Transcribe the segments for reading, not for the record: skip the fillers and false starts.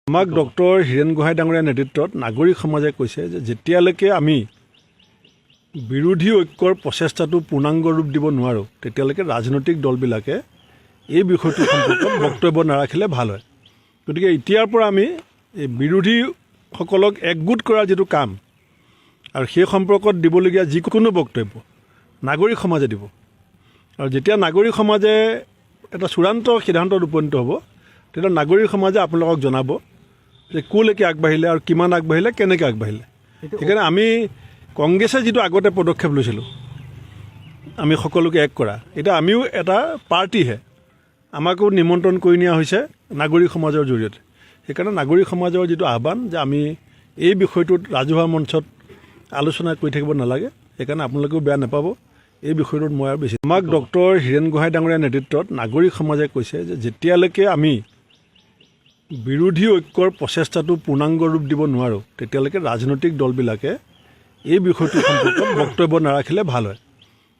আমাক ডক্টৰ হীৰেণ গোহাঁই ডাঙৰীয়াৰ নেতৃত্বত নাগৰিক সমাজে কৈছে যে যেতিয়ালৈকে আমি বিৰোধী ঐক্যৰ প্ৰচেষ্টাটো পূৰ্ণাংগ ৰূপ দিব নোৱাৰোঁ তেতিয়ালৈকে ৰাজনৈতিক দলবিলাকে এই বিষয়টো সম্পৰ্কত বক্তব্য নাৰাখিলে ভাল হয়। গতিকে এতিয়াৰ পৰা আমি এই বিৰোধীসকলক একগোট কৰাৰ যিটো কাম আৰু সেই সম্পৰ্কত দিবলগীয়া যিকোনো বক্তব্য নাগৰিক সমাজে দিব। আৰু যেতিয়া নাগৰিক সমাজে এটা চূড়ান্ত সিদ্ধান্তত উপনীত হ'ব তেতিয়া নাগৰিক সমাজে আপোনালোকক জনাব যে ক'লৈকে আগবাঢ়িলে আৰু কিমান আগবাঢ়িলে, কেনেকৈ আগবাঢ়িলে। সেইকাৰণে আমি কংগ্ৰেছে যিটো আগতে পদক্ষেপ লৈছিলোঁ আমি সকলোকে এক কৰা, এতিয়া আমিও এটা পাৰ্টিহে, আমাকো নিমন্ত্ৰণ কৰি নিয়া হৈছে নাগৰিক সমাজৰ জৰিয়তে। সেইকাৰণে নাগৰিক সমাজৰ যিটো আহ্বান যে আমি এই বিষয়টোত ৰাজহুৱা মঞ্চত আলোচনা কৰি থাকিব নালাগে, সেইকাৰণে আপোনালোকেও বেয়া নাপাব। এই বিষয়টোত মই আৰু বেছি আমাক ডক্টৰ হীৰেণ গোহাঁই ডাঙৰীয়াৰ নেতৃত্বত নাগৰিক সমাজে কৈছে যে যেতিয়ালৈকে আমি বিৰোধী ঐক্যৰ প্ৰচেষ্টাটো পূৰ্ণাংগ ৰূপ দিব নোৱাৰোঁ তেতিয়ালৈকে ৰাজনৈতিক দলবিলাকে এই বিষয়টো সম্পৰ্কত বক্তব্য নাৰাখিলে ভাল হয়।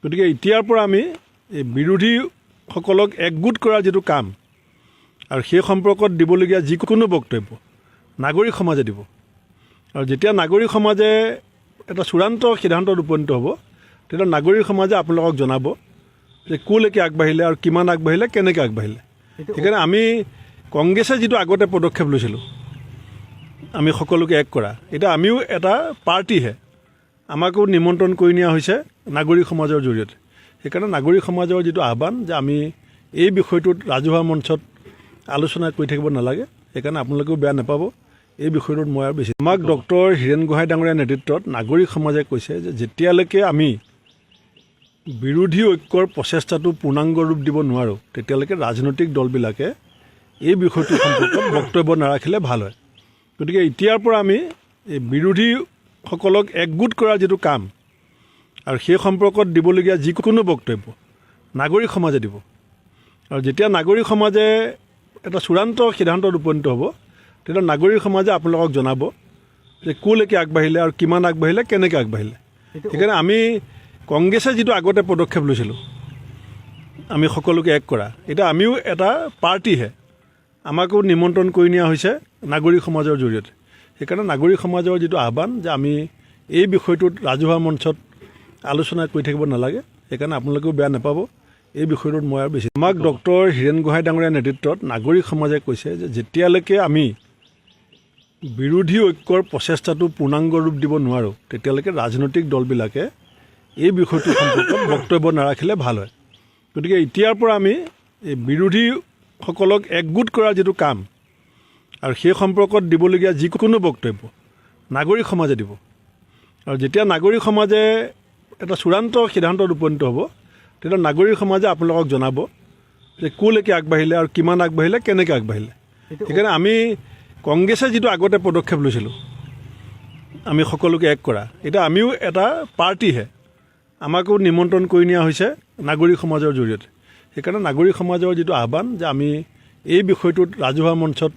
গতিকে এতিয়াৰ পৰা আমি এই বিৰোধীসকলক একগোট কৰাৰ যিটো কাম আৰু সেই সম্পৰ্কত দিবলগীয়া যিকোনো বক্তব্য নাগৰিক সমাজে দিব। আৰু যেতিয়া নাগৰিক সমাজে এটা চূড়ান্ত সিদ্ধান্তত উপনীত হ'ব তেতিয়া নাগৰিক সমাজে আপোনালোকক জনাব যে ক'লৈকে আগবাঢ়িলে আৰু কিমান আগবাঢ়িলে, কেনেকৈ আগবাঢ়িলে। সেইকাৰণে আমি কংগ্ৰেছে যিটো আগতে পদক্ষেপ লৈছিলোঁ আমি সকলোকে এক কৰা, এতিয়া আমিও এটা পাৰ্টিহে, আমাকো নিমন্ত্ৰণ কৰি নিয়া হৈছে নাগৰিক সমাজৰ জৰিয়তে। সেইকাৰণে নাগৰিক সমাজৰ যিটো আহ্বান যে আমি এই বিষয়টোত ৰাজহুৱা মঞ্চত আলোচনা কৰি থাকিব নালাগে, সেইকাৰণে আপোনালোকেও বেয়া নাপাব। এই বিষয়টোত মই আৰু বেছি আমাক ডক্টৰ হীৰেণ গোহাঁই ডাঙৰীয়াৰ নেতৃত্বত নাগৰিক সমাজে কৈছে যে যেতিয়ালৈকে আমি বিৰোধী ঐক্যৰ প্ৰচেষ্টাটো পূৰ্ণাংগ ৰূপ দিব নোৱাৰোঁ তেতিয়ালৈকে ৰাজনৈতিক দলবিলাকে এই বিষয়টো সম্পৰ্কত বক্তব্য নাৰাখিলে ভাল হয়। গতিকে এতিয়াৰ পৰা আমি এই বিৰোধীসকলক একগোট কৰাৰ যিটো কাম আৰু সেই সম্পৰ্কত দিবলগীয়া যিকোনো বক্তব্য নাগৰিক সমাজে দিব। আৰু যেতিয়া নাগৰিক সমাজে এটা চূড়ান্ত সিদ্ধান্তত উপনীত হ'ব তেতিয়া নাগৰিক সমাজে আপোনালোকক জনাব যে ক'লৈকে আগবাঢ়িলে আৰু কিমান আগবাঢ়িলে, কেনেকৈ আগবাঢ়িলে। সেইকাৰণে আমি কংগ্ৰেছে যিটো আগতে পদক্ষেপ লৈছিলোঁ আমি সকলোকে এক কৰা, এতিয়া আমিও এটা পাৰ্টিহে, আমাকো নিমন্ত্ৰণ কৰি নিয়া হৈছে নাগৰিক সমাজৰ জৰিয়তে। সেইকাৰণে নাগৰিক সমাজৰ যিটো আহ্বান যে আমি এই বিষয়টোত ৰাজহুৱা মঞ্চত আলোচনা কৰি থাকিব নালাগে, সেইকাৰণে আপোনালোকেও বেয়া নাপাব। এই বিষয়টোত মই আৰু বেছি আমাক ডক্টৰ হীৰেণ গোহাঁই ডাঙৰীয়াৰ নেতৃত্বত নাগৰিক সমাজে কৈছে যে যেতিয়ালৈকে আমি বিৰোধী ঐক্যৰ প্ৰচেষ্টাটো পূৰ্ণাংগ ৰূপ দিব নোৱাৰোঁ তেতিয়ালৈকে ৰাজনৈতিক দলবিলাকে এই বিষয়টো সম্পৰ্কত বক্তব্য নাৰাখিলে ভাল হয়। গতিকে এতিয়াৰ পৰা আমি এই বিৰোধীসকলক একগোট কৰাৰ যিটো কাম আৰু সেই সম্পৰ্কত দিবলগীয়া যিকোনো বক্তব্য নাগৰিক সমাজে দিব। আৰু যেতিয়া নাগৰিক সমাজে এটা চূড়ান্ত সিদ্ধান্তত উপনীত হ'ব তেতিয়া নাগৰিক সমাজে আপোনালোকক জনাব যে ক'লৈকে আগবাঢ়িলে আৰু কিমান আগবাঢ়িলে, কেনেকৈ আগবাঢ়িলে। সেইকাৰণে আমি কংগ্ৰেছে যিটো আগতে পদক্ষেপ লৈছিলোঁ আমি সকলোকে এক কৰা, এতিয়া আমিও এটা পাৰ্টিহে, আমাকো নিমন্ত্ৰণ কৰি নিয়া হৈছে নাগৰিক সমাজৰ জৰিয়তে। সেইকাৰণে নাগৰিক সমাজৰ যিটো আহ্বান যে আমি এই বিষয়টোত ৰাজহুৱা মঞ্চত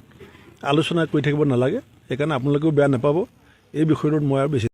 আলোচনা কৰি থাকিব নালাগে, সেইকাৰণে আপোনালোকেও বেয়া নাপাব। এই বিষয়টোত মই আৰু বেছি